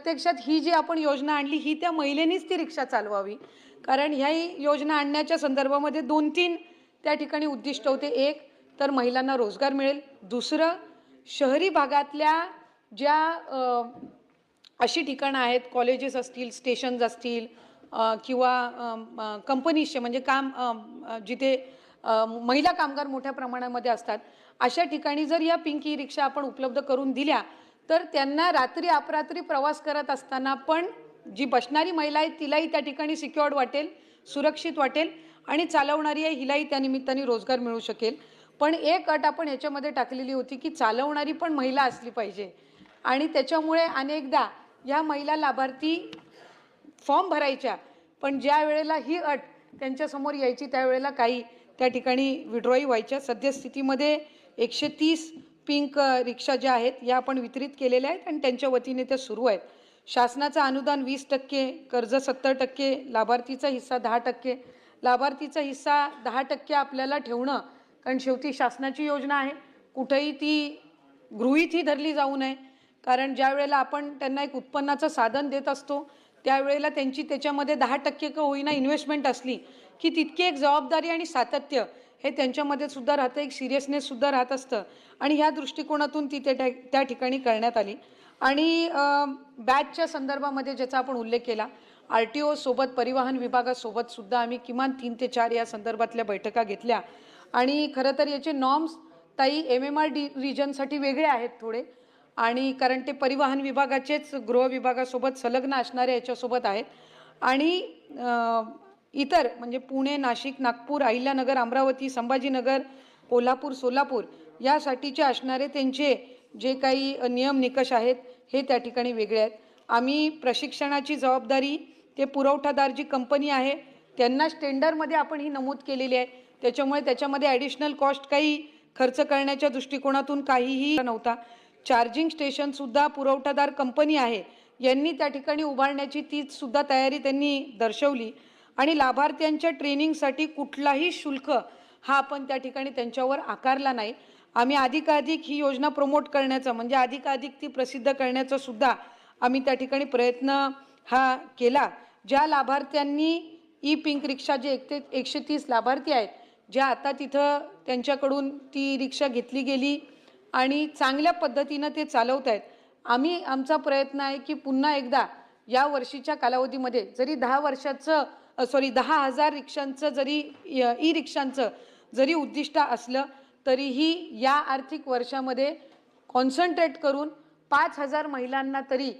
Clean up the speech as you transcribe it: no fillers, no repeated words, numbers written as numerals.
प्रत्यक्षात ही जी आपण योजना आणली ही त्या महिलेनीच ती रिक्षा चालवावी, कारण ह्या योजना आणण्याच्या संदर्भामध्ये 2-3 त्या ठिकाणी उद्दिष्ट होते. एक तर महिलांना रोजगार मिळेल, दुसरं शहरी भागातल्या ज्या अशी ठिकाणं आहेत, कॉलेजेस असतील, स्टेशन्स असतील किंवा कंपनीजचे म्हणजे जिथे महिला कामगार मोठ्या प्रमाणामध्ये असतात, अशा ठिकाणी जर या पिंक ई रिक्षा आपण उपलब्ध करून दिल्या तर त्यांना रात्री अपरात्री प्रवास करत असताना पण जी बसणारी महिला आहे तिलाही त्या ठिकाणी सिक्युअर्ड वाटेल, सुरक्षित वाटेल आणि चालवणारी आहे हिलाही त्या निमित्ताने रोजगार मिळू शकेल. पण एक अट आपण याच्यामध्ये टाकलेली होती की चालवणारी पण महिला असली पाहिजे आणि त्याच्यामुळे अनेकदा या महिला लाभार्थी फॉर्म भरायच्या, पण ज्या वेळेला ही अट त्यांच्यासमोर यायची त्यावेळेला काही त्या ठिकाणी विड्रॉई व्हायच्या. सद्यस्थितीमध्ये 130 पिंक रिक्षा ज्या आहेत या आपण वितरित केलेल्या आहेत आणि त्यांच्या वतीने त्या सुरू आहेत. शासनाचं अनुदान 20%, कर्ज 70%, लाभार्थीचा हिस्सा 10%. लाभार्थीचा हिस्सा 10% आपल्याला ठेवणं, कारण शेवटी शासनाची योजना आहे, कुठेही ती गृहीत ही धरली जाऊ नये, कारण ज्या वेळेला आपण त्यांना एक उत्पन्नाचं साधन देत असतो त्यावेळेला त्यांची त्याच्यामध्ये 10% का होईना इन्व्हेस्टमेंट असली की तितकी एक जबाबदारी आणि सातत्य हे त्यांच्यामध्ये सुद्धा राहतं, एक सिरियसनेस सुद्धा राहत असतं आणि ह्या दृष्टिकोनातून ती त्या ठिकाणी करण्यात आली. आणि बॅचच्या संदर्भामध्ये ज्याचा आपण उल्लेख केला, RTO सोबत परिवहन विभागासोबत सुद्धा आम्ही किमान 3 ते 4 या संदर्भातल्या बैठका घेतल्या आणि खरं तर याचे नॉर्म्स ताई MMR रिजनसाठी वेगळे आहेत थोडे, आणि कारण ते परिवहन विभागाचेच गृह विभागासोबत संलग्न असणारे याच्यासोबत आहेत आणि इतर म्हणजे पुणे, नाशिक, नागपूर, अहिल्यानगर, अमरावती, संभाजीनगर, कोल्हापूर, सोलापूर यासाठीचे असणारे त्यांचे जे काही नियम निकष आहेत हे त्या ठिकाणी वेगळे आहेत. आम्ही प्रशिक्षणाची जबाबदारी ते पुरवठादार जी कंपनी आहे त्यांनाच टेंडरमध्ये आपण ही नमूद केलेली आहे, त्याच्यामुळे त्याच्यामध्ये ॲडिशनल कॉस्ट काही खर्च करण्याच्या दृष्टिकोनातून काहीही नव्हता. चार्जिंग स्टेशनसुद्धा पुरवठादार कंपनी आहे यांनी त्या ठिकाणी उभारण्याची तीसुद्धा तयारी त्यांनी दर्शवली आणि लाभार्थ्यांच्या ट्रेनिंगसाठी कुठलाही शुल्क हा आपण त्या ठिकाणी त्यांच्यावर आकारला नाही. आम्ही अधिकाधिक ही योजना प्रमोट करण्याचा म्हणजे अधिकाधिक ती प्रसिद्ध करण्याचा सुद्धा आम्ही त्या ठिकाणी प्रयत्न हा केला. ज्या लाभार्थ्यांनी ई पिंक रिक्षा जे 130 लाभार्थी आहेत ज्या आता तिथं त्यांच्याकडून ती रिक्षा घेतली गेली आणि चांगल्या पद्धतीनं ते चालवत आहेत, आमचा प्रयत्न आहे की पुन्हा एकदा या वर्षीच्या कालावधीमध्ये जरी 10,000 रिक्षांचं जरी ई रिक्षांचं जरी उद्दिष्ट असलं तरीही या आर्थिक वर्षामध्ये कॉन्सन्ट्रेट करून 5,000 महिलांना तरी